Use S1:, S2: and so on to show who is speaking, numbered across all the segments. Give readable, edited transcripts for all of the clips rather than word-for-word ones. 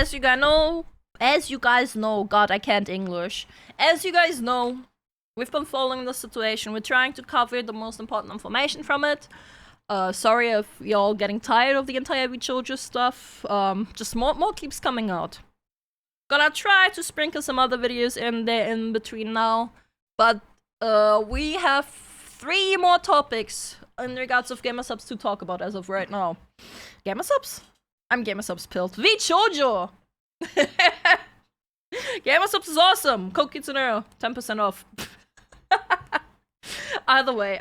S1: as you guys know, God, I can't English. As you guys know, we've been following the situation. We're trying to cover the most important information from it. Sorry if y'all getting tired of the entire Vshojo stuff. Just more keeps coming out. Gonna try to sprinkle some other videos in there in between now. But we have 3 more topics in regards of gamer subs to talk about as of right now. Gamer subs? I'm gamer subs pilled. Vshojo! Gamer subs is awesome! Code Kitsunero, 10% off. Either way,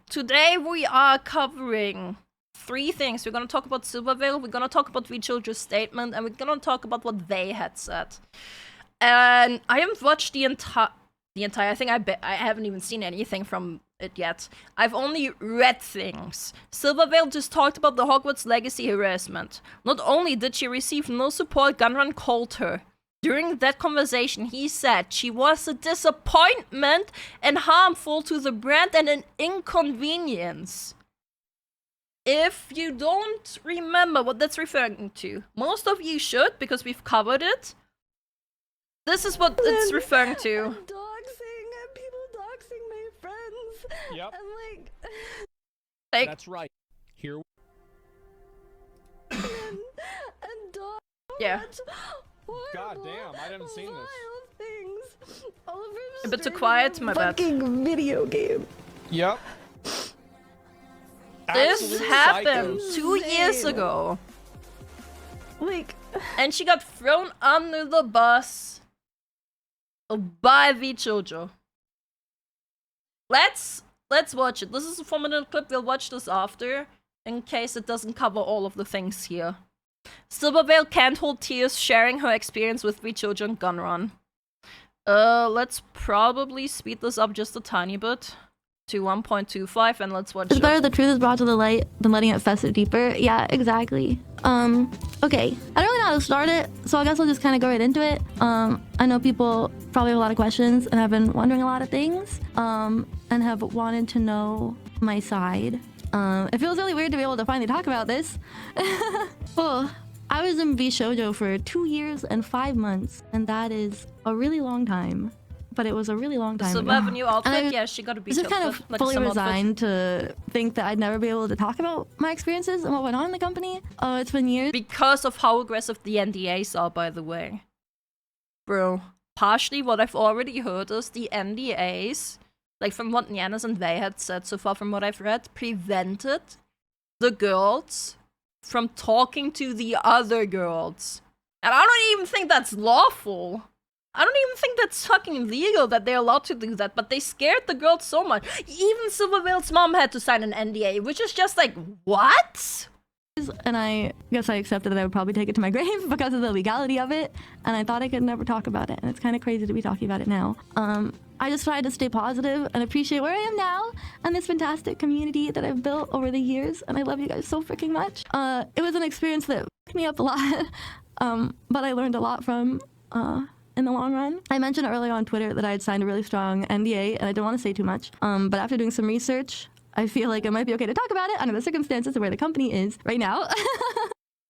S1: today we are covering 3 things. We're gonna talk about Silvervale, we're gonna talk about Vshojo's statement, and we're gonna talk about what they had said. And I haven't watched the entire thing. I haven't even seen anything from it yet. I've only read things. Silvervale just talked about the Hogwarts legacy harassment. Not only did she receive no support, Gunrun called her. During that conversation, he said she was a disappointment and harmful to the brand and an inconvenience. If you don't remember what that's referring to, most of you should, because we've covered it. This is what it's referring to.
S2: People doxing my friends.
S3: Yep.
S2: I'm
S1: like
S3: that's right. Here.
S2: and dog.
S1: Yeah.
S3: God damn, I haven't seen this.
S2: Things. All of
S1: A bit too quiet, my bad.
S2: Fucking video game.
S3: Yep.
S1: This
S3: Absolute
S1: happened
S3: psychos.
S1: 2 years ago.
S2: Like,
S1: And she got thrown under the bus by Vshojo. Let's watch it. This is a 4-minute clip. We'll watch this after, in case it doesn't cover all of the things here. Silvervale can't hold tears sharing her experience with Vshojo and Gunrun. Let's probably speed this up just a tiny bit to 1.25 and let's watch
S2: it's
S1: it.
S2: better the truth is brought to the light than letting it fester deeper. Yeah, exactly. Okay. I don't really know how to start it, so I guess I'll just kind of go right into it. I know people probably have a lot of questions and have been wondering a lot of things, and have wanted to know my side. It feels really weird to be able to finally talk about this. Well, I was in Vshojo for 2 years and 5 months, and that is a really long time. But it was a really long time
S1: So
S2: ago.
S1: revenue outfit,
S2: And I
S1: yeah, she got a beat
S2: was just kind of fully resigned to think that I'd never be able to talk about my experiences and what went on in the company. It's been years.
S1: Because of how aggressive the NDAs are, by the way. Bro, partially what I've already heard is the NDAs, like from what Yanis and they had said so far from what I've read, prevented the girls from talking to the other girls. And I don't even think that's lawful. I don't even think that's fucking legal that they're allowed to do that, but they scared the girls so much. Even Silvervale's mom had to sign an NDA, which is just like, what?
S2: And I guess I accepted that I would probably take it to my grave because of the legality of it. And I thought I could never talk about it. And it's kind of crazy to be talking about it now. I just tried to stay positive and appreciate where I am now and this fantastic community that I've built over the years. And I love you guys so freaking much. It was an experience that fucked me up a lot, but I learned a lot from in the long run. I mentioned earlier on Twitter that I had signed a really strong NDA, and I don't want to say too much. But after doing some research, I feel like it might be okay to talk about it under the circumstances of where the company is right now.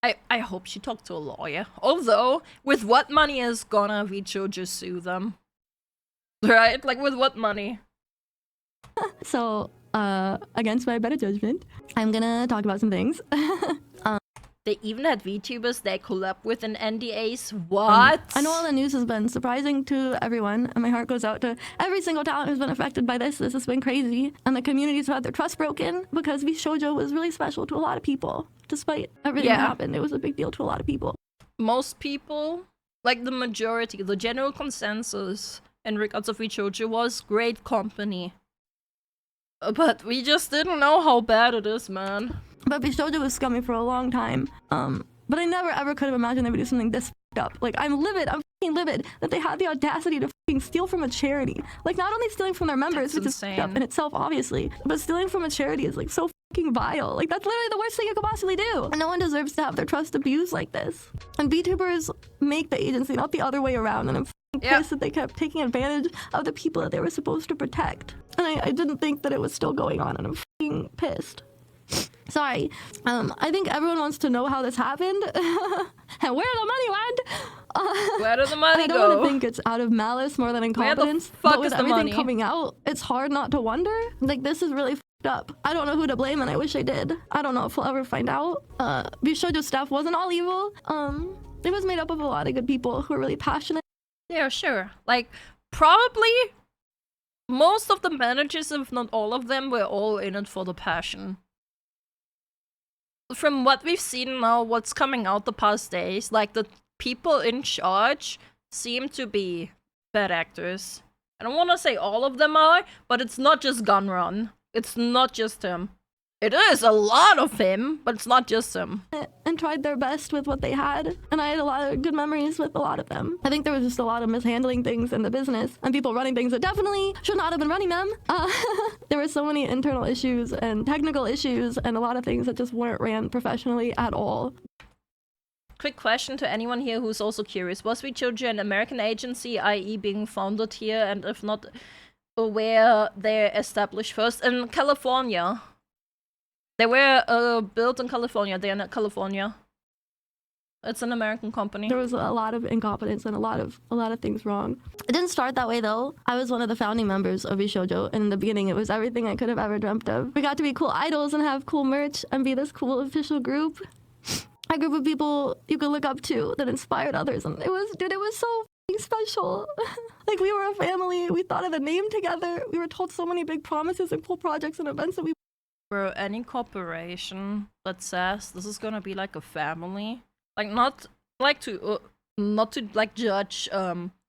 S1: I hope she talked to a lawyer. Although, with what money is gonna Vshojo sue them? Right? Like, with what money?
S2: So, against my better judgment, I'm gonna talk about some things.
S1: They even had VTubers they collab with in NDAs. What?
S2: I know all the news has been surprising to everyone, and my heart goes out to every single talent who's been affected by this. This has been crazy, and the communities have had their trust broken because Vshojo was really special to a lot of people. Despite everything that happened, it was a big deal to a lot of people.
S1: Most people, like the majority, the general consensus in regards of Vshojo was great company. But we just didn't know how bad it is, man.
S2: But Vshojo was scummy for a long time. But I never ever could have imagined they would do something this f***ed up. Like, I'm f***ing livid that they had the audacity to f***ing steal from a charity. Like, not only stealing from their members, which is f***ed up in itself, obviously, but stealing from a charity is, like, so f***ing vile. Like, that's literally the worst thing you could possibly do. And no one deserves to have their trust abused like this. And VTubers make the agency, not the other way around, and I'm pissed that they kept taking advantage of the people that they were supposed to protect. And I didn't think that it was still going on, and I'm f***ing pissed. Sorry. I think everyone wants to know how this happened and where the money went.
S1: Where did the money
S2: I
S1: go?
S2: don't want to think it's out of malice more than incompetence.
S1: fuck
S2: but with
S1: is the
S2: everything
S1: money?
S2: coming out, it's hard not to wonder. Like, this is really fucked up. I don't know who to blame, and I wish I did. I don't know if we'll ever find out. Vshojo staff wasn't all evil. It was made up of a lot of good people who are really passionate.
S1: Yeah, sure. Like, probably most of the managers, if not all of them, were all in it for the passion. From what we've seen now, what's coming out the past days, like, the people in charge seem to be bad actors. I don't want to say all of them are, but it's not just Gunrun. It's not just him. It is a lot of him, but it's not just him.
S2: And tried their best with what they had. And I had a lot of good memories with a lot of them. I think there was just a lot of mishandling things in the business and people running things that definitely should not have been running them. There were so many internal issues and technical issues and a lot of things that just weren't ran professionally at all.
S1: Quick question to anyone here who's also curious. Was Vshojo an American agency, i.e. being founded here, and if not, where they're established first? In California. They were built in California. They're in California. It's an American company.
S2: There was a lot of incompetence and a lot of things wrong. It didn't start that way though. I was one of the founding members of Vshojo, and in the beginning it was everything I could have ever dreamt of. We got to be cool idols and have cool merch and be this cool official group. A group of people you could look up to that inspired others, and it was so special. Like, we were a family. We thought of the name together. We were told so many big promises and cool projects and events that we.
S1: Bro, any corporation that says this is gonna be like a family, like not to like judge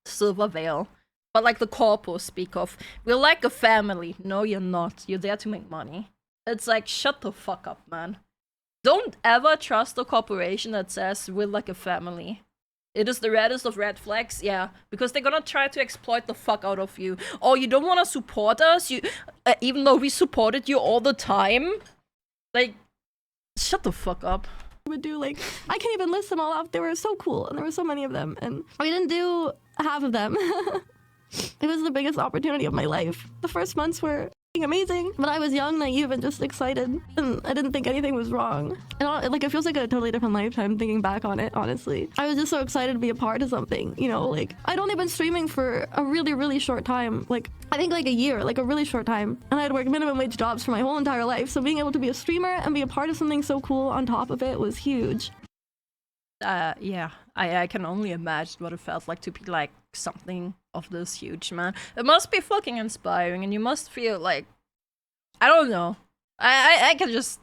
S1: Silvervale, but like the corpos speak of, we're like a family. No, you're not. You're there to make money. It's like, shut the fuck up, man. Don't ever trust a corporation that says we're like a family. It is the reddest of red flags, yeah, because they're gonna try to exploit the fuck out of you. Oh, you don't want to support us, even though we supported you all the time? Like, shut the fuck up.
S2: Would do, like, I can't even list them all off. They were so cool, and there were so many of them, and we didn't do half of them. It was the biggest opportunity of my life. The first months were amazing, but I was young, naive, and just excited, and I didn't think anything was wrong. And like, it feels like a totally different lifetime thinking back on it, honestly. I was just so excited to be a part of something, you know, like, I'd only been streaming for a really, really short time, like, I think like a year, like a really short time, and I'd worked minimum wage jobs for my whole entire life, so being able to be a streamer and be a part of something so cool on top of it was huge.
S1: Yeah, I can only imagine what it felt like to be like something of this huge, man. It must be fucking inspiring, and you must feel like, I don't know. I can just,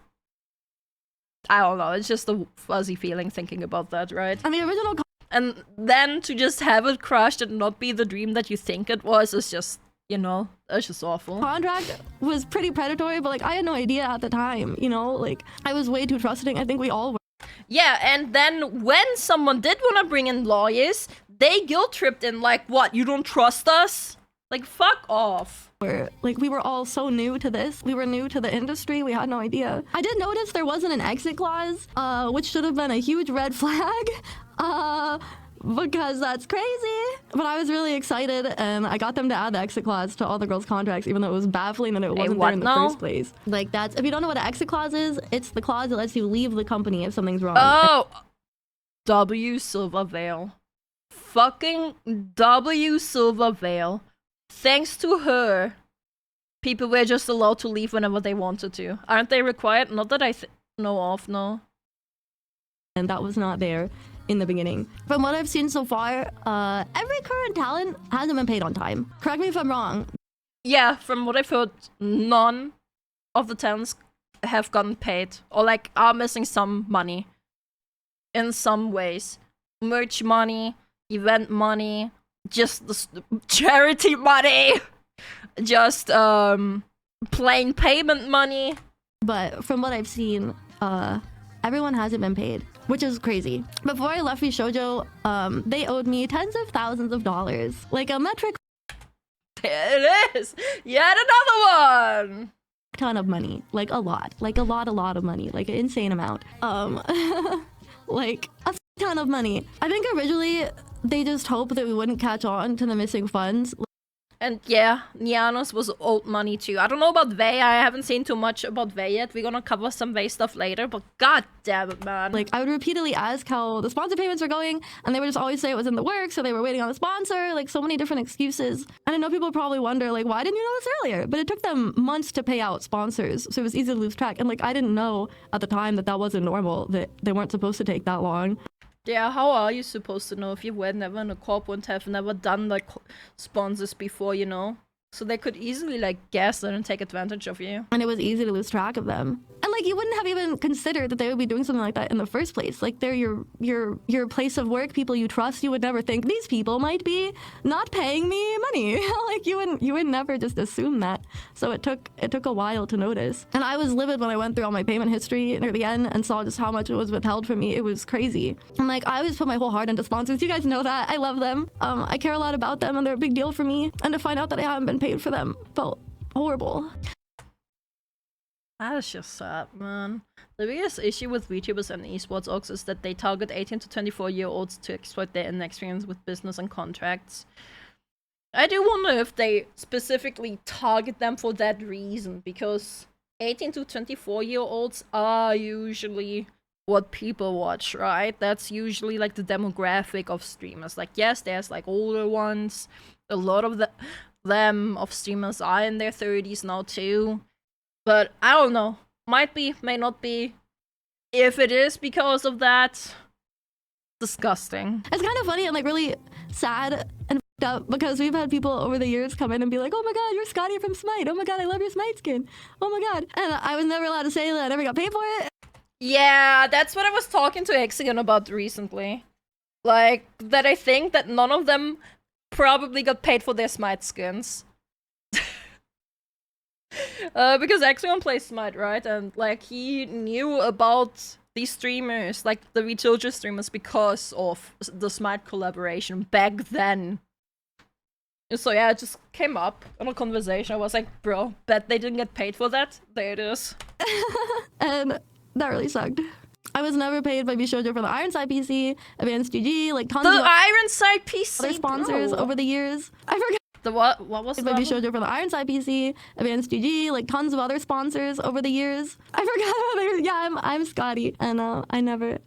S1: I don't know. It's just a fuzzy feeling thinking about that, right?
S2: And the original
S1: and then to just have it crushed and not be the dream that you think it was is just, you know, it's just awful.
S2: Contract was pretty predatory, but like, I had no idea at the time, you know, like, I was way too trusting. I think we all were.
S1: Yeah, and then when someone did want to bring in lawyers, they guilt-tripped in like, what, you don't trust us? Like, fuck off.
S2: Like, we were all so new to this. We were new to the industry. We had no idea. I did notice there wasn't an exit clause, which should have been a huge red flag, because that's crazy. But I was really excited, and I got them to add the exit clause to all the girls' contracts, even though it was baffling that it wasn't there in the first place. Like, that's, if you don't know what an exit clause is, it's the clause that lets you leave the company if something's wrong.
S1: Oh, W Silvervale. Fucking W Silvervale. Thanks to her, people were just allowed to leave whenever they wanted to. Aren't they required? Not that I know of, no.
S2: And that was not there in the beginning. From what I've seen so far, every current talent hasn't been paid on time. Correct me if I'm wrong.
S1: Yeah, from what I've heard, none of the talents have gotten paid, or like are missing some money in some ways. Merch money, event money, just the charity money, just plain payment money.
S2: But from what I've seen, everyone hasn't been paid, which is crazy. Before I left Vshojo, they owed me tens of thousands of dollars, like a metric
S1: It is yet another one.
S2: Ton of money, like a lot of money, like an insane amount. Like a ton of money. I think originally they just hoped that we wouldn't catch on to the missing funds.
S1: And yeah, Nianos was old money too. I don't know about Vey. I haven't seen too much about Vey yet. We're gonna cover some Vey stuff later, but god damn it, man.
S2: Like, I would repeatedly ask how the sponsor payments were going, and they would just always say it was in the works, or they were waiting on the sponsor, like so many different excuses. And I know people probably wonder, like, why didn't you know this earlier? But it took them months to pay out sponsors, so it was easy to lose track. And like, I didn't know at the time that that wasn't normal, that they weren't supposed to take that long.
S1: Yeah, how are you supposed to know if you were never in a corp and have never done like sponsors before, you know? So they could easily like guess and take advantage of you.
S2: And it was easy to lose track of them. And like, you wouldn't have even considered that they would be doing something like that in the first place. Like, they're your place of work, people you trust. You would never think these people might be not paying me money. Like, you would never just assume that. So it took a while to notice. And I was livid when I went through all my payment history near the end and saw just how much it was withheld from me. It was crazy. And like, I always put my whole heart into sponsors. You guys know that. I love them. I care a lot about them, and they're a big deal for me. And to find out that I haven't been paid for them felt horrible.
S1: That is just sad, man. The biggest issue with VTubers and esports orgs is that they target 18 to 24-year-olds to exploit their inexperience with business and contracts. I do wonder if they specifically target them for that reason, because 18 to 24-year-olds are usually what people watch, right? That's usually like the demographic of streamers. Like, yes, there's like older ones. A lot of them of streamers are in their 30s now too. But I don't know. Might be, may not be. If it is because of that, disgusting.
S2: It's kind of funny and like really sad and up because we've had people over the years come in and be like, oh my god, you're Scotty from Smite. Oh my god, I love your Smite skin. Oh my god. And I was never allowed to say that I never got paid for it.
S1: Yeah, that's what I was talking to Hexagon about recently. Like, that I think that none of them probably got paid for their Smite skins. Because Hexagon plays Smite, right? And like, he knew about these streamers, like the Vshojo streamers, because of the Smite collaboration back then. So yeah, it just came up in a conversation. I was like, bro, bet they didn't get paid for that. There it is.
S2: And that really sucked. I was never paid by Vshojo for the Ironside PC, Advanced GG, like tons
S1: the
S2: of
S1: Ironside PC,
S2: other sponsors over the years. I forgot.
S1: The what was
S2: By
S1: that?
S2: Vshojo for the Ironside PC, Advanced GG, like tons of other sponsors over the years. I forgot how they were. Yeah, I'm Scotty, and I never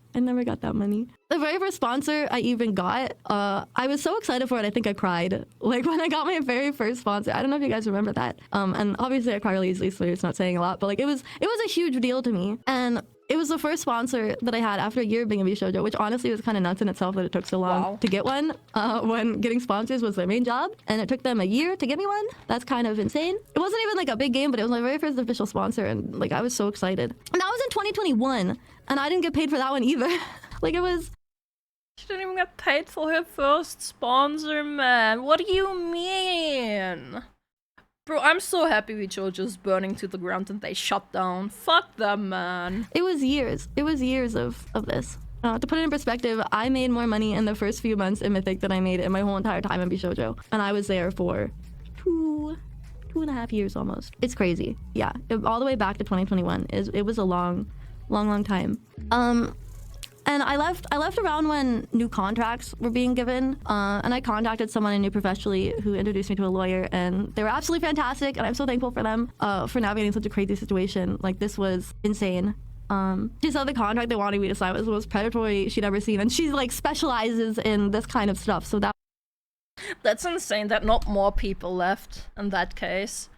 S2: got that money. The very first sponsor I even got, I was so excited for it. I think I cried. Like when I got my very first sponsor. I don't know if you guys remember that. And obviously I cry really easily, so it's not saying a lot. But like it was a huge deal to me, and it was the first sponsor that I had after a year of being a Vshojo, which honestly was kind of nuts in itself that it took so long to get one, when getting sponsors was their main job, and it took them a year to get me one. That's kind of insane. It wasn't even like a big game, but it was my very first official sponsor, and like I was so excited. And that was in 2021, and I didn't get paid for that one either. Like it was...
S1: She didn't even get paid for her first sponsor, man. What do you mean? Bro, I'm so happy Vshojo's burning to the ground and they shut down. Fuck them, man.
S2: It was years. It was years of this. To put it in perspective, I made more money in the first few months in Mythic than I made in my whole entire time in Vshojo. And I was there for two and a half years almost. It's crazy. Yeah, all the way back to 2021. It was a long time. And I left around when new contracts were being given, and I contacted someone I knew professionally who introduced me to a lawyer, and they were absolutely fantastic, and I'm so thankful for them for navigating such a crazy situation. Like, this was insane. She said the contract they wanted me to sign was the most predatory she'd ever seen, and she like specializes in this kind of stuff, so
S1: that's insane that not more people left in that case.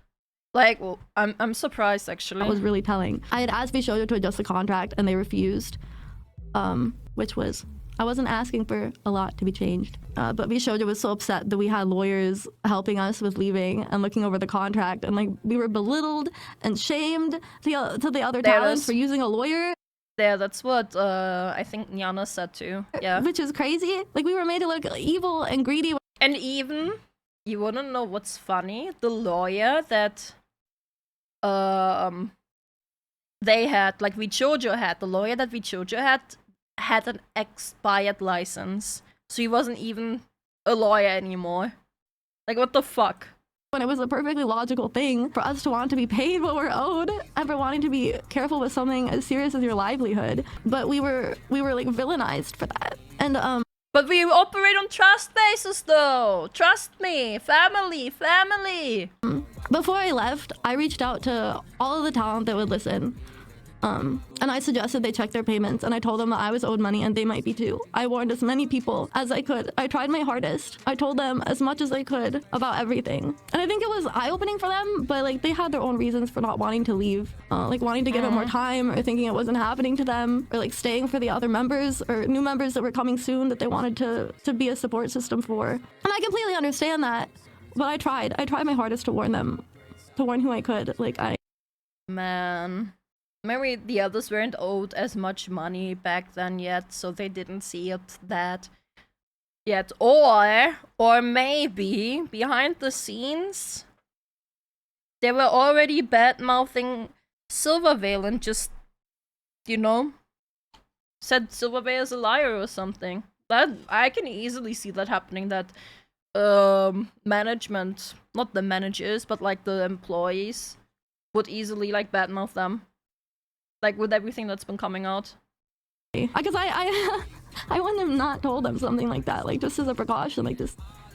S1: Like, well, I'm surprised actually.
S2: That was really telling. I had asked Vshojo to adjust the contract, and they refused. Which was, I wasn't asking for a lot to be changed. But Vshojo was so upset that we had lawyers helping us with leaving and looking over the contract, and like we were belittled and shamed to the other talents for using a lawyer.
S1: Yeah, that's what I think Nyana said too. Yeah.
S2: Which is crazy. Like, we were made to look evil and greedy.
S1: And even, you wanna know what's funny? The lawyer that they had, like Vshojo had, the lawyer that Vshojo had an expired license. So he wasn't even a lawyer anymore. Like, what the fuck?
S2: When it was a perfectly logical thing for us to want to be paid what we're owed and for wanting to be careful with something as serious as your livelihood. But we were like villainized for that. And
S1: But we operate on trust basis, though. Trust me. Family.
S2: Before I left, I reached out to all of the talent that would listen. And I suggested they check their payments, and I told them that I was owed money and they might be too. I warned as many people as I could. I tried my hardest. I told them as much as I could about everything. And I think it was eye-opening for them, but like they had their own reasons for not wanting to leave. Like wanting to give it more time, or thinking it wasn't happening to them, or like staying for the other members or new members that were coming soon that they wanted to be a support system for. And I completely understand that, but I tried my hardest to warn them, to warn who I could.
S1: Man. Maybe the others weren't owed as much money back then yet, so they didn't see it that yet. Or maybe, behind the scenes, they were already bad-mouthing Silvervale and just, you know, said Silvervale is a liar or something. That I can easily see that happening, that management, not the managers, but like the employees, would easily like badmouth them. Like, with everything that's been coming out.
S2: Because I wouldn't have not told them something like that, like just as a precaution, like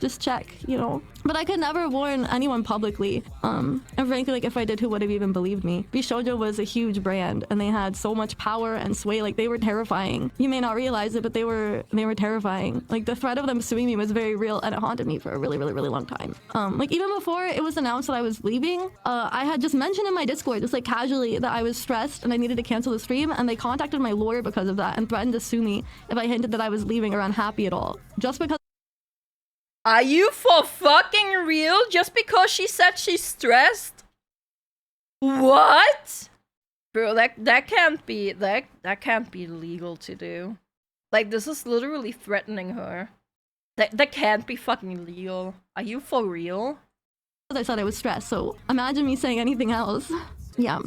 S2: just check, you know. But I could never warn anyone publicly. And frankly, like if I did, who would have even believed me? Vshojo was a huge brand, and they had so much power and sway. Like they were terrifying. You may not realize it, but they were terrifying. Like the threat of them suing me was very real, and it haunted me for a really long time. Like even before it was announced that I was leaving, I had just mentioned in my Discord, just like casually, that I was stressed and I needed to cancel the stream, and they contacted my lawyer because of that and threatened to sue me if I hinted that I was leaving or unhappy at all, just because.
S1: Are you for fucking real? Just because she said she's stressed? What? Bro, that can't be legal to do. Like, this is literally threatening her. That can't be fucking legal. Are you for real?
S2: I said I was stressed, so imagine me saying anything else. Yeah,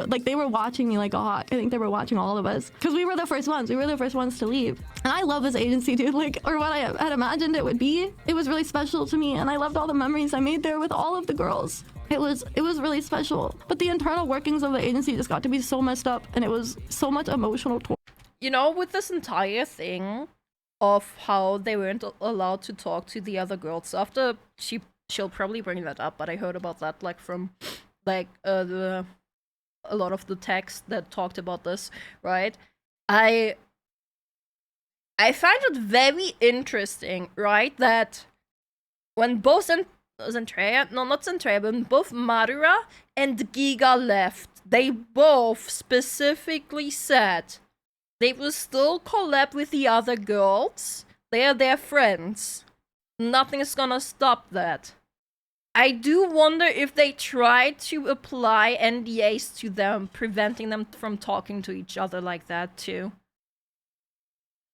S2: like they were watching me like a hawk. I think they were watching all of us, because we were the first ones. We were the first ones to leave. And I love this agency, dude. Like, or what I had imagined it would be. It was really special to me, and I loved all the memories I made there with all of the girls. It was really special. But the internal workings of the agency just got to be so messed up, and it was so much emotional torture.
S1: You know, with this entire thing of how they weren't allowed to talk to the other girls after, she'll probably bring that up, but I heard about that like from like a lot of the text that talked about this, right? I find it very interesting, right, that when both Zentreya, no, not Zentreya, but when both Madara and Giga left, they both specifically said they will still collab with the other girls. They are their friends. Nothing is gonna stop that. I do wonder if they tried to apply NDAs to them, preventing them from talking to each other like that too.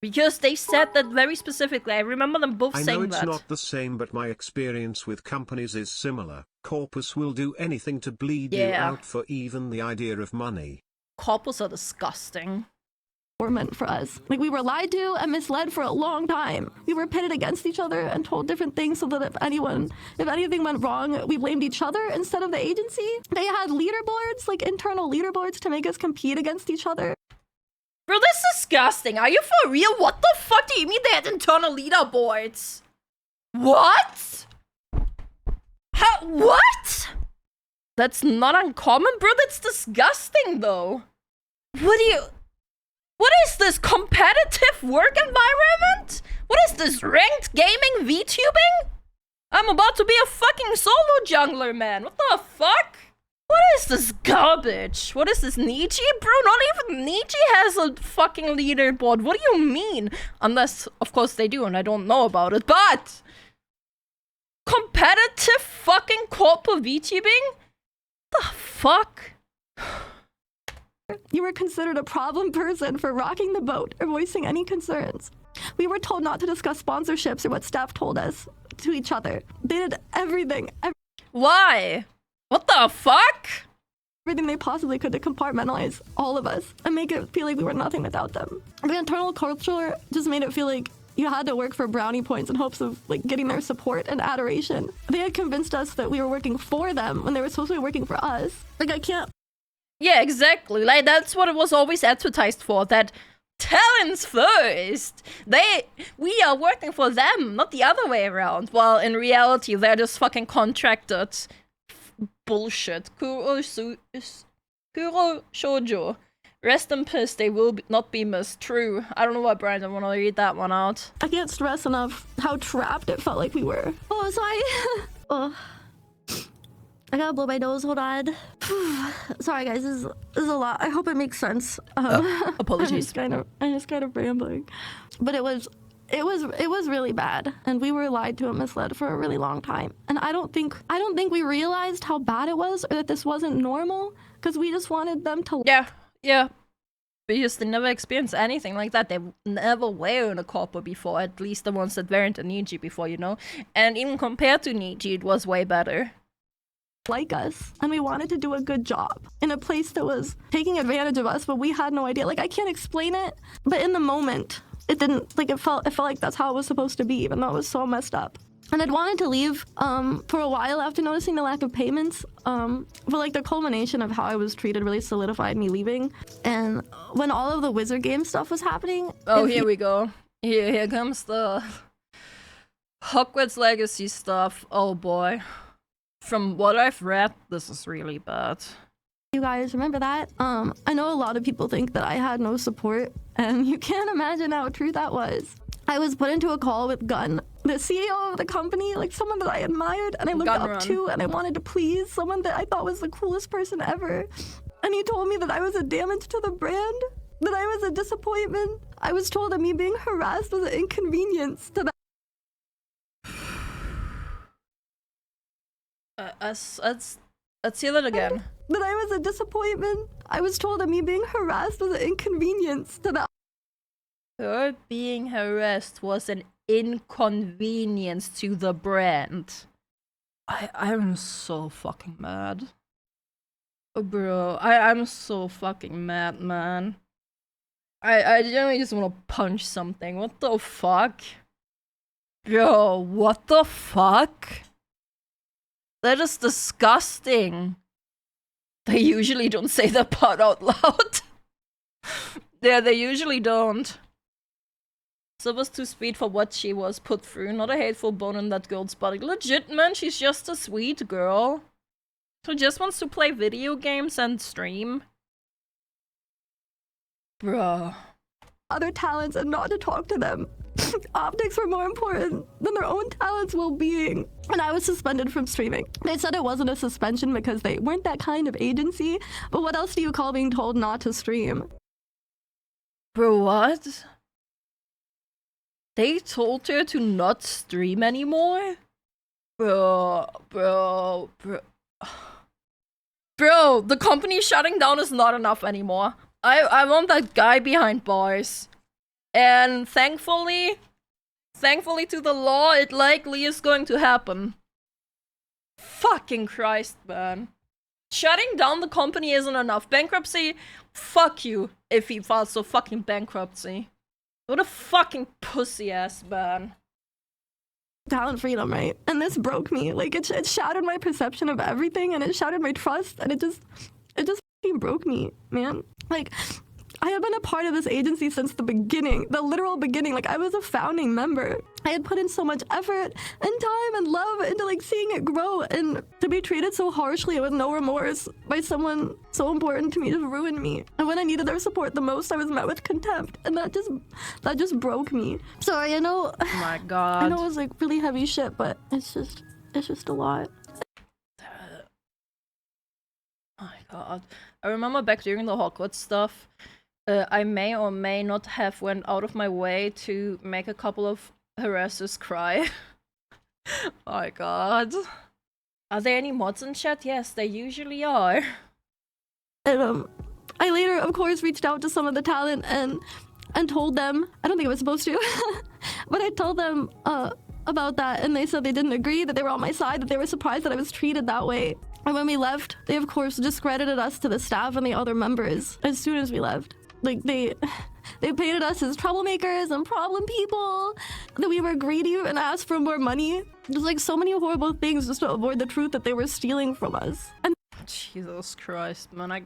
S1: Because they said that very specifically. I remember them both saying that.
S4: I know it's not the same, but my experience with companies is similar. Corpus will do anything to bleed you out for even the idea of money.
S1: Corpus are disgusting.
S2: For us. Like, we were lied to and misled for a long time. We were pitted against each other and told different things so that if anything went wrong, we blamed each other instead of the agency. They had leaderboards, like internal leaderboards, to make us compete against each other.
S1: Bro, that's disgusting. Are you for real? What the fuck do you mean they had internal leaderboards? What? How? What? That's not uncommon, bro. That's disgusting, though. What is this, competitive work environment? What is this, ranked gaming VTubing? I'm about to be a fucking solo jungler, man. What the fuck? What is this garbage? What is this, Nietzsche? Bro, not even Nietzsche has a fucking leaderboard. What do you mean? Unless, of course, they do and I don't know about it, but... competitive fucking corporate VTubing? The fuck?
S2: You were considered a problem person for rocking the boat or voicing any concerns. We were told not to discuss sponsorships or what staff told us to each other. They did everything.
S1: Why? What the fuck?
S2: Everything they possibly could to compartmentalize all of us and make it feel like we were nothing without them. The internal culture just made it feel like you had to work for brownie points in hopes of like getting their support and adoration. They had convinced us that we were working for them when they were supposed to be working for us. Like, I can't.
S1: Yeah, exactly. Like, that's what it was always advertised for, that talents first. We are working for them, not the other way around. Well, in reality, they're just fucking contracted. Bullshit. Vshojo. Rest in peace, they will not be missed. True. I don't know why Brian, I want to read that one out.
S2: I can't stress enough how trapped it felt like we were. Oh, sorry. Oh. I gotta blow my nose, hold on. Sorry guys, this is a lot. I hope it makes sense.
S1: Apologies.
S2: I'm just kind of rambling. But it was really bad, and we were lied to and misled for a really long time. And I don't think we realized how bad it was, or that this wasn't normal, because we just wanted them to.
S1: Yeah. Because they never experienced anything like that. They never were in a corpo before, at least the ones that weren't in Niji before, you know? And even compared to Niji, it was way better.
S2: Like us, and we wanted to do a good job in a place that was taking advantage of us, but we had no idea. Like, I can't explain it, but in the moment, it didn't, like, it felt like that's how it was supposed to be, even though it was so messed up. And I'd wanted to leave for a while after noticing the lack of payments. But like the culmination of how I was treated really solidified me leaving. And when all of the Wizard game stuff was happening.
S1: Oh, here we go. Here comes the Hogwarts Legacy stuff. Oh boy. From what I've read, this is really bad.
S2: You guys remember that? I know a lot of people think that I had no support, and you can't imagine how true that was. I was put into a call with Gunn, the CEO of the company, like someone that I admired and I looked up to, and I wanted to please, someone that I thought was the coolest person ever. And he told me that I was a damage to the brand, that I was a disappointment. I was told that me being harassed was an inconvenience to that.
S1: Let's hear that again.
S2: That I was a disappointment. I was told that me being harassed was an inconvenience to the.
S1: Her being harassed was an inconvenience to the brand. I'm so fucking mad. Oh, bro, I'm so fucking mad, man. I generally just want to punch something. What the fuck? Bro, what the fuck? That is disgusting. They usually don't say that part out loud. Yeah, they usually don't. Silver's too sweet for what she was put through. Not a hateful bone in that girl's body. Legit, man, she's just a sweet girl. She just wants to play video games and stream. Bruh.
S2: Other talents and not to talk to them. Optics were more important than their own talents' well-being. And I was suspended from streaming. They said it wasn't a suspension because they weren't that kind of agency, but what else do you call being told not to stream?
S1: Bro, what? They told her to not stream anymore? Bro. Bro, the company shutting down is not enough anymore. I want that guy behind bars. And thankfully to the law, it likely is going to happen. Fucking Christ, man. Shutting down the company isn't enough. Bankruptcy, fuck you if he files for fucking bankruptcy. What a fucking pussy ass man.
S2: Talent freedom, right? And this broke me. Like, it shattered my perception of everything, and it shattered my trust, and it just fucking broke me, man. Like, I have been a part of this agency since the beginning, the literal beginning. Like, I was a founding member. I had put in so much effort and time and love into, like, seeing it grow, and to be treated so harshly with no remorse by someone so important to me just ruined me. And when I needed their support the most, I was met with contempt, and that just broke me. Sorry, I know.
S1: Oh my god.
S2: I know it was, like, really heavy shit, but it's just a lot.
S1: Oh my god. I remember back during the Hogwarts stuff, I may or may not have went out of my way to make a couple of harassers cry. Oh my god. Are there any mods in chat? Yes, they usually are.
S2: And I later, of course, reached out to some of the talent and told them, I don't think I was supposed to, but I told them about that, and they said they didn't agree, that they were on my side, that they were surprised that I was treated that way. And when we left, they of course discredited us to the staff and the other members as soon as we left. Like, they painted us as troublemakers and problem people, that we were greedy and asked for more money. Just like so many horrible things just to avoid the truth that they were stealing from us. And
S1: Jesus Christ, man.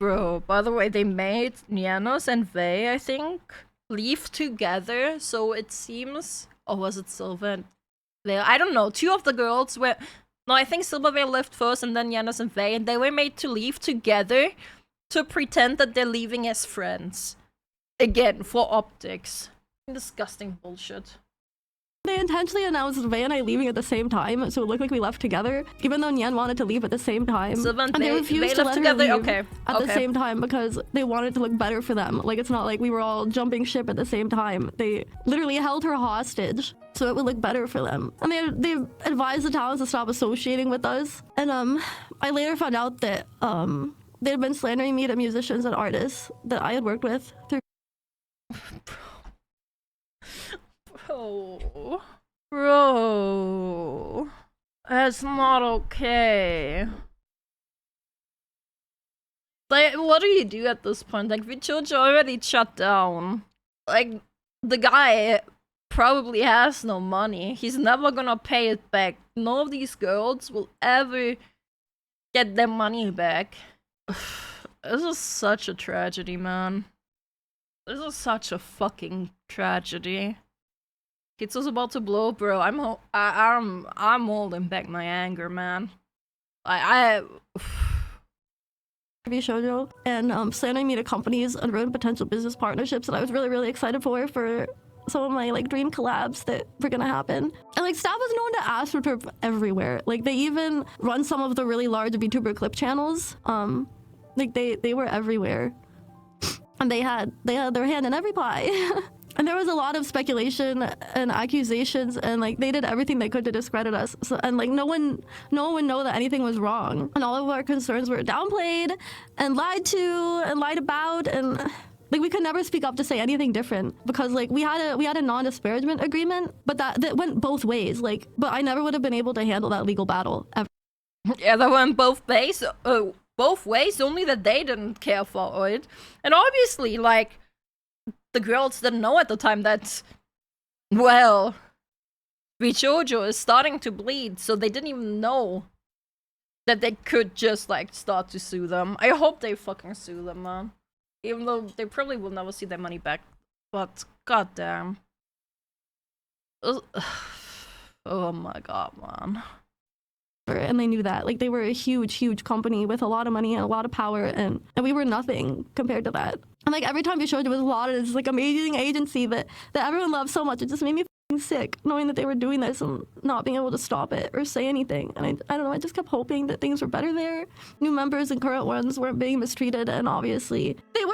S1: Bro, by the way, they made Nianos and Vey, I think, leave together, so it seems... Or was it Silvervale? I don't know. Two of the girls were... No, I think Silvervale left first and then Nianos and Vey, and they were made to leave together to pretend that they're leaving as friends. Again, for optics. Disgusting bullshit.
S2: They intentionally announced Vey and I leaving at the same time, so it looked like we left together, even though Nyan wanted to leave at the same time.
S1: So then
S2: and they refused to
S1: left
S2: let
S1: together?
S2: her leave
S1: Okay.
S2: at the same time because they wanted to look better for them. Like, it's not like we were all jumping ship at the same time. They literally held her hostage so it would look better for them. And they advised the talents to stop associating with us. And I later found out that they'd been slandering me to musicians and artists that I had worked with through.
S1: Bro, that's not okay. Like, what do you do at this point? Like, Vshojo already shut down. Like, the guy probably has no money. He's never gonna pay it back. None of these girls will ever get their money back. This is such a tragedy, man. This is such a fucking tragedy. Kitsu's about to blow, bro. I'm holding back my anger, man.
S2: Vshojo and slandering me to companies and ruined potential business partnerships that I was really excited for some of my like dream collabs that were gonna happen. And like staff was known to ask for her everywhere. Like they even run some of the really large VTuber clip channels. Like they were everywhere, and they had their hand in every pie. And there was a lot of speculation and accusations, and like they did everything they could to discredit us. So, and like no one would know that anything was wrong, and all of our concerns were downplayed and lied to and lied about, and like we could never speak up to say anything different because like we had a non-disparagement agreement, but that went both ways. Like, but I never would have been able to handle that legal battle ever.
S1: Yeah, that went both ways. Both ways. Only that they didn't care for it, and obviously like. The girls didn't know at the time that, well, Vshojo is starting to bleed, so they didn't even know that they could just, like, start to sue them. I hope they fucking sue them, man. Even though they probably will never see their money back. But, goddamn. Oh my god, man.
S2: And they knew that. Like, they were a huge company with a lot of money and a lot of power, and we were nothing compared to that. And like every time Vshojo was lauded as this like amazing agency that everyone loved so much, it just made me f***ing sick knowing that they were doing this and not being able to stop it or say anything. And I don't know, I just kept hoping that things were better there. New members and current ones weren't being mistreated, and obviously they were.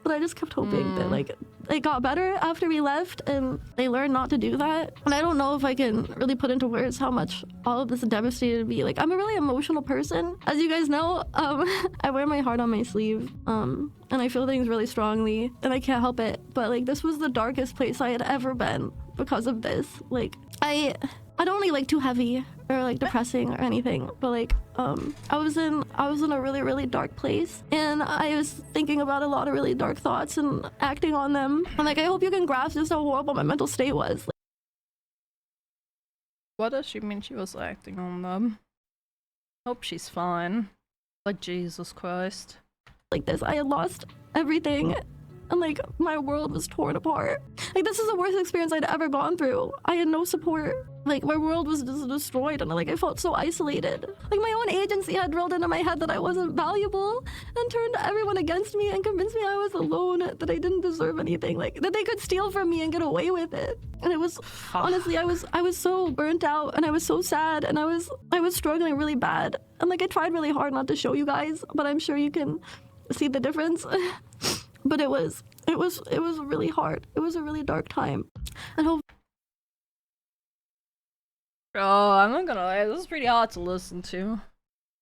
S2: But I just kept hoping that like it got better after we left and they learned not to do that. And I don't know if I can really put into words how much all of this devastated me. Like, I'm a really emotional person. As you guys know, I wear my heart on my sleeve. And I feel things really strongly and I can't help it. But like, this was the darkest place I had ever been because of this. Like, I don't really like too heavy or like depressing or anything, but like I was in a really dark place, and I was thinking about a lot of really dark thoughts and acting on them. And like I hope you can grasp just how horrible my mental state was.
S1: What does she mean she was acting on them? Hope she's fine. Like, Jesus Christ.
S2: Like this, I had lost everything. And like my world was torn apart. Like this is the worst experience I'd ever gone through. I had no support. Like my world was just destroyed, and like I felt so isolated. Like my own agency had drilled into my head that I wasn't valuable and turned everyone against me and convinced me I was alone, that I didn't deserve anything, like that they could steal from me and get away with it. And it was honestly I was so burnt out, and I was so sad, and I was struggling really bad. And like I tried really hard not to show you guys, but I'm sure you can see the difference. But it was really hard. It was a really dark time. And
S1: Oh, I'm not gonna lie, this is pretty hard to listen to.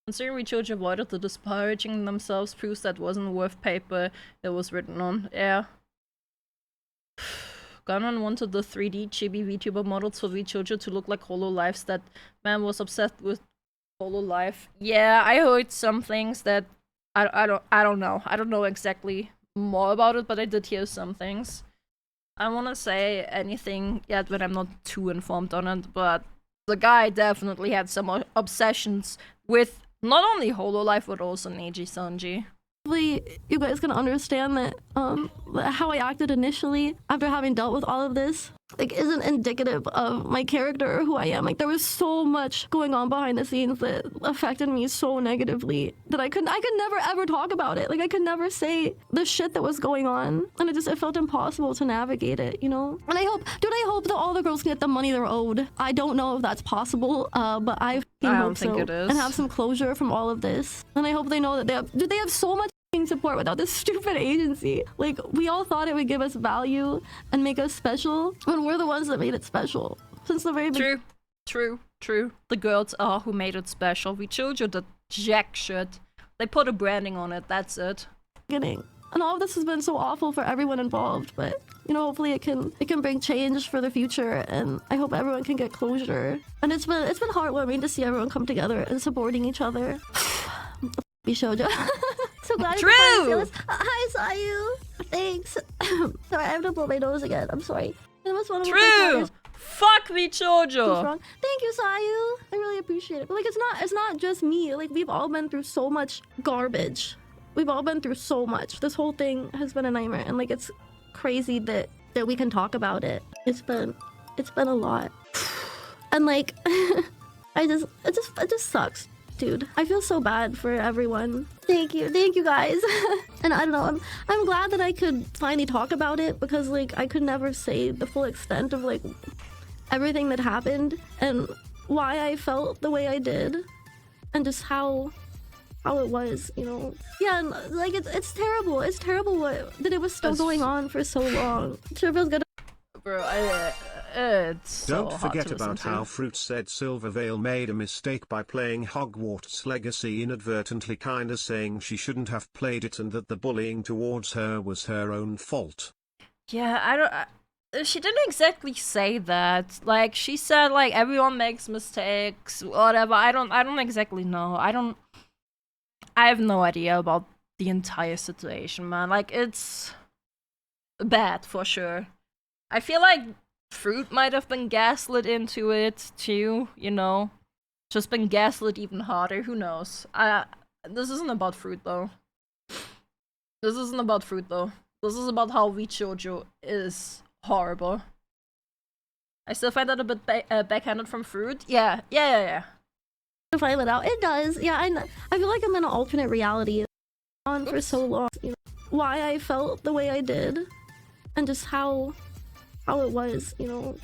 S1: Considering Vshojo avoided the disparaging themselves proves that wasn't worth paper it was written on. Yeah. Gunman wanted the 3D chibi VTuber models for Vshojo to look like HoloLives. That man was obsessed with HoloLive. Yeah, I heard some things that I don't know. I don't know exactly more about it, but I did hear some things. I don't want to say anything yet when I'm not too informed on it, but the guy definitely had some obsessions with Not only Hololive, but also Neji Sanji.
S2: Hopefully you guys can understand that how I acted initially after having dealt with all of this like isn't indicative of my character or who I am. Like there was so much going on behind the scenes that affected me so negatively that I could never ever talk about it. Like I could never say the shit that was going on, and it felt impossible to navigate it, you know? And I hope that all the girls can get the money they're owed. I don't know if that's possible, but I hope so.
S1: It is.
S2: And have some closure from all of this. And I hope they know that they have so much support without this stupid agency. Like we all thought it would give us value and make us special when we're the ones that made it special since the very beginning.
S1: True. The girls are who made it special. Vshojo did jack shit. They put a branding on it, that's it.
S2: And all of this has been so awful for everyone involved, but you know, hopefully it can bring change for the future, and I hope everyone can get closure. And it's been heartwarming to see everyone come together and supporting each other. Vshojo. So glad.
S1: True.
S2: Hi, Sayu. Thanks. Sorry, I have to blow my nose again. I'm sorry. It was one of
S1: True. Fuck Vshojo.
S2: Thank you, Sayu. I really appreciate it. But like, it's not just me. Like, we've all been through so much garbage. We've all been through so much. This whole thing has been a nightmare, and like, it's crazy that we can talk about it. It's been a lot, and like, it just sucks. Dude, I feel so bad for everyone. Thank you guys. And I don't know, I'm glad that I could finally talk about it, because like I could never say the full extent of like everything that happened and why I felt the way I did and just how it was, you know. Yeah, and like it's terrible. It's terrible that it was still going on for so long. Sure feels good.
S1: Bro, it's so
S4: Don't
S1: hard
S4: forget
S1: to listen
S4: about
S1: to.
S4: how Fruit said Silvervale made a mistake by playing Hogwarts Legacy inadvertently, kinda saying she shouldn't have played it and that the bullying towards her was her own fault.
S1: Yeah, she didn't exactly say that. Like, she said, like, everyone makes mistakes, whatever. I don't exactly know. I have no idea about the entire situation, man. Like, it's bad, for sure. I feel like Fruit might have been gaslit into it, too, you know? Just been gaslit even harder, who knows? This isn't about Fruit, though. This is about how Vshojo is horrible. I still find that a bit backhanded from Fruit. Yeah.
S2: If I let out, it does. Yeah, I feel like I'm in an alternate reality on for so long. You know, why I felt the way I did, and just how it was, you know.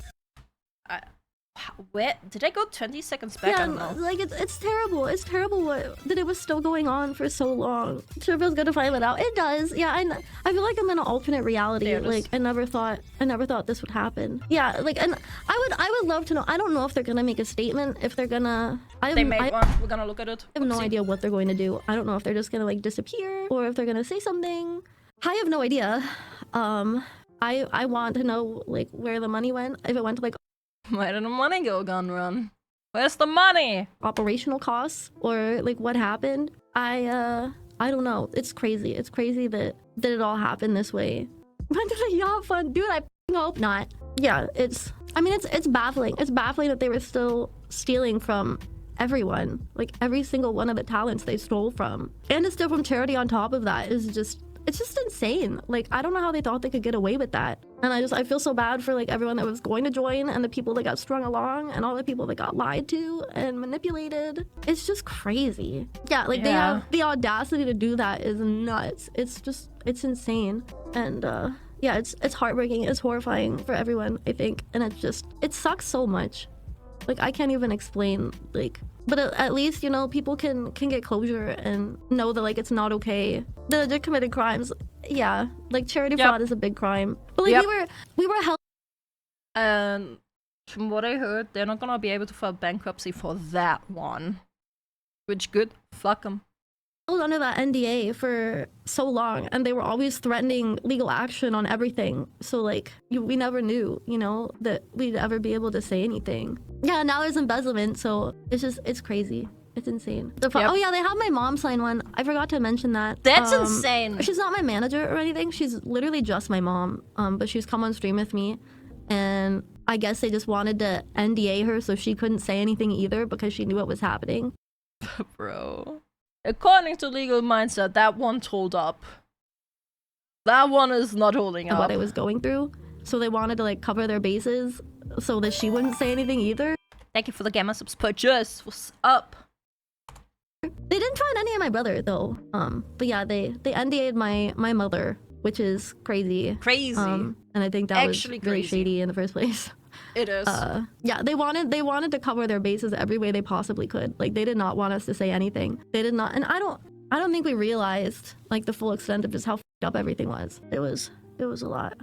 S1: Where did I go 20 seconds back?
S2: Yeah,
S1: I don't know.
S2: like it's terrible. It's terrible that it was still going on for so long. Sure feels good to find it out. It does. Yeah, I feel like I'm in an alternate reality. Like I never thought this would happen. Yeah, like, and I would love to know. I don't know if they're gonna make a statement. If they're gonna,
S1: They made one. We're gonna look at it.
S2: I have no idea what they're going to do. I don't know if they're just gonna like disappear or if they're gonna say something. I have no idea. I want to know like where the money went. If it went to like
S1: where did the money go, Gun Run? Where's the money?
S2: Operational costs or like what happened. I don't know. It's crazy. It's crazy that it all happened this way. When did a yacht fund? Dude, I hope not. Yeah, it's baffling. It's baffling that they were still stealing from everyone. Like every single one of the talents they stole from. And to steal from charity on top of that is just, it's just insane. Like, I don't know how they thought they could get away with that. And I feel so bad for like everyone that was going to join and the people that got strung along and all the people that got lied to and manipulated. It's just crazy. Yeah, like they have the audacity to do that is nuts. It's insane. And yeah, it's heartbreaking. It's horrifying for everyone, I think. And it sucks so much. Like, I can't even explain, like, but at least, you know, people can get closure and know that, like, it's not okay. That they committed crimes. Yeah, like, charity fraud is a big crime. But, like, we were held.
S1: And from what I heard, they're not gonna be able to file bankruptcy for that one. Which, good, fuck them.
S2: Under that NDA for so long, and they were always threatening legal action on everything. So like we never knew, you know, that we'd ever be able to say anything. Yeah, now there's embezzlement, so it's crazy. It's insane. Oh yeah, they have my mom sign one. I forgot to mention that.
S1: That's insane.
S2: She's not my manager or anything. She's literally just my mom. But she's come on stream with me, and I guess they just wanted to NDA her so she couldn't say anything either because she knew what was happening.
S1: Bro. According to legal mindset, that one hold up. That one is not holding up.
S2: what I was going through. So they wanted to like cover their bases so that she wouldn't say anything either.
S1: Thank you for the Gamma Subs purchase. What's up?
S2: They didn't find any of my brother though. But yeah, they NDA'd my mother, which is crazy.
S1: Crazy.
S2: And I think that
S1: Actually
S2: was really
S1: crazy.
S2: shady in the first place.
S1: It is.
S2: Yeah, they wanted to cover their bases every way they possibly could. Like they did not want us to say anything. They did not, and I don't think we realized like the full extent of just how fucked up everything was. It was a lot.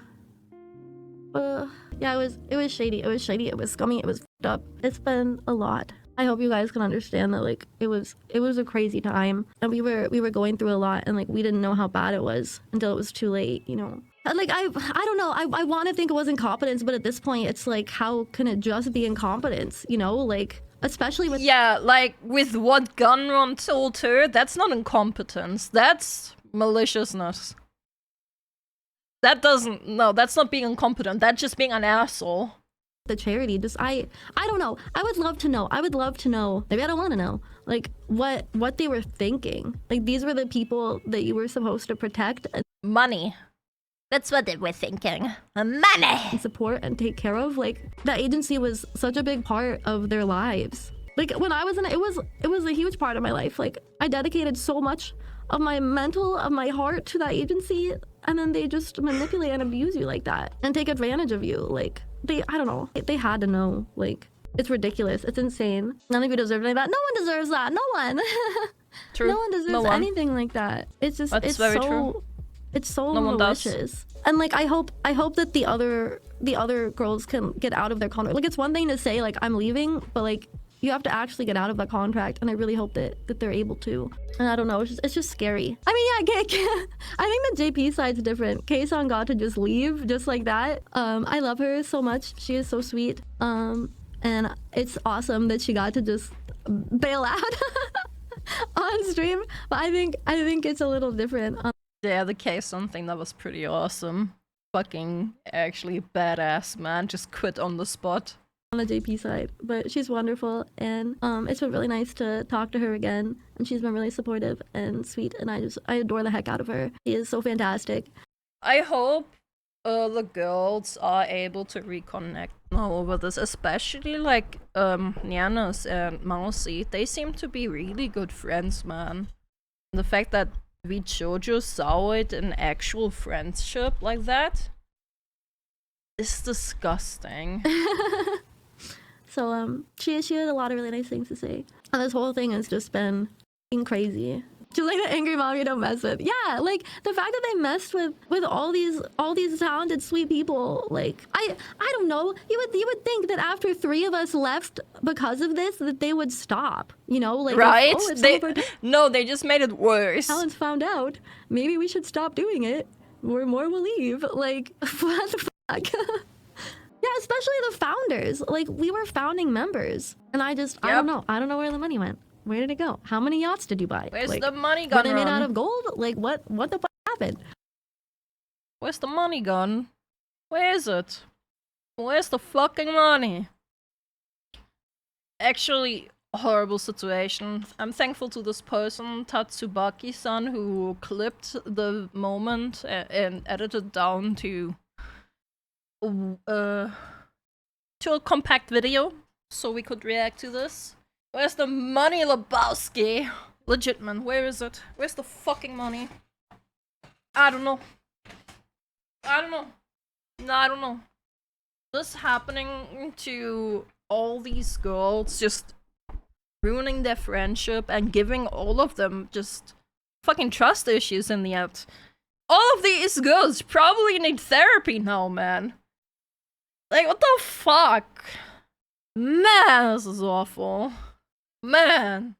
S2: Yeah, it was shady. It was shady. It was scummy. It was fucked up. It's been a lot. I hope you guys can understand that like it was a crazy time, and we were going through a lot, and like we didn't know how bad it was until it was too late, you know. And like I don't know. I want to think it was incompetence, but at this point, it's like how can it just be incompetence? You know, like especially with
S1: Yeah, like with what Gunron told her, that's not incompetence. That's maliciousness. That's not being incompetent. That's just being an asshole.
S2: the charity. Just I don't know. I would love to know. Maybe I don't want to know. Like what they were thinking. Like these were the people that you were supposed to protect and
S1: Money. That's what they were thinking. Money!
S2: support and take care of. Like that agency was such a big part of their lives. Like when I was in it, it was a huge part of my life. Like I dedicated so much of my heart to that agency, and then they just manipulate and abuse you like that and take advantage of you. Like I don't know. They had to know. Like it's ridiculous. It's insane. None of you deserve any of that. No one deserves that. No one.
S1: True.
S2: No one deserves anything like that. It's just
S1: That's
S2: it's
S1: very
S2: so
S1: true.
S2: It's so
S1: No one does.
S2: malicious. And like I hope that the other girls can get out of their contract. Like it's one thing to say like I'm leaving, but like you have to actually get out of that contract, and I really hope that they're able to. And I don't know, it's just scary. I mean, yeah, I think the JP side's different. KoAlan got to just leave just like that. I love her so much. She is so sweet. And it's awesome that she got to just bail out on stream. But I think it's a little different.
S1: Yeah, the KoAlan thing, that was pretty awesome. Fucking actually badass, man. Just quit on the spot.
S2: On the JP side, but she's wonderful, and it's been really nice to talk to her again, and she's been really supportive and sweet, and I adore the heck out of her. She is so fantastic.
S1: I hope the girls are able to reconnect now over this, especially like Nianas and Mousy. They seem to be really good friends, man. The fact that Vshojo soured an actual friendship like that is disgusting.
S2: So she had a lot of really nice things to say, and this whole thing has just been crazy. Just like the angry mom you don't mess with. Yeah, like the fact that they messed with all these talented, sweet people. Like I don't know. You would think that after 3 of us left because of this, that they would stop. You know, like
S1: Right?
S2: it's over.
S1: No, they just made it worse.
S2: Alan's found out. Maybe we should stop doing it. More will leave. Like what the fuck? Yeah, especially the founders. Like we were founding members, and I don't know. I don't know where the money went. Where did it go? How many yachts did you buy?
S1: Where's
S2: like,
S1: the money
S2: were
S1: gone?
S2: they made out of gold? Like what the fuck happened?
S1: Where's the money gone? Where is it? Where's the fucking money? Actually, horrible situation. I'm thankful to this person, Tatsubaki-san, who clipped the moment and edited down to a compact video so we could react to this. Where's the money, Lebowski? Legit, man, where is it? Where's the fucking money? I don't know. No, I don't know. This happening to all these girls, just ruining their friendship and giving all of them just fucking trust issues in the end. All of these girls probably need therapy now, man. Like, what the fuck? Man, this is awful. Man.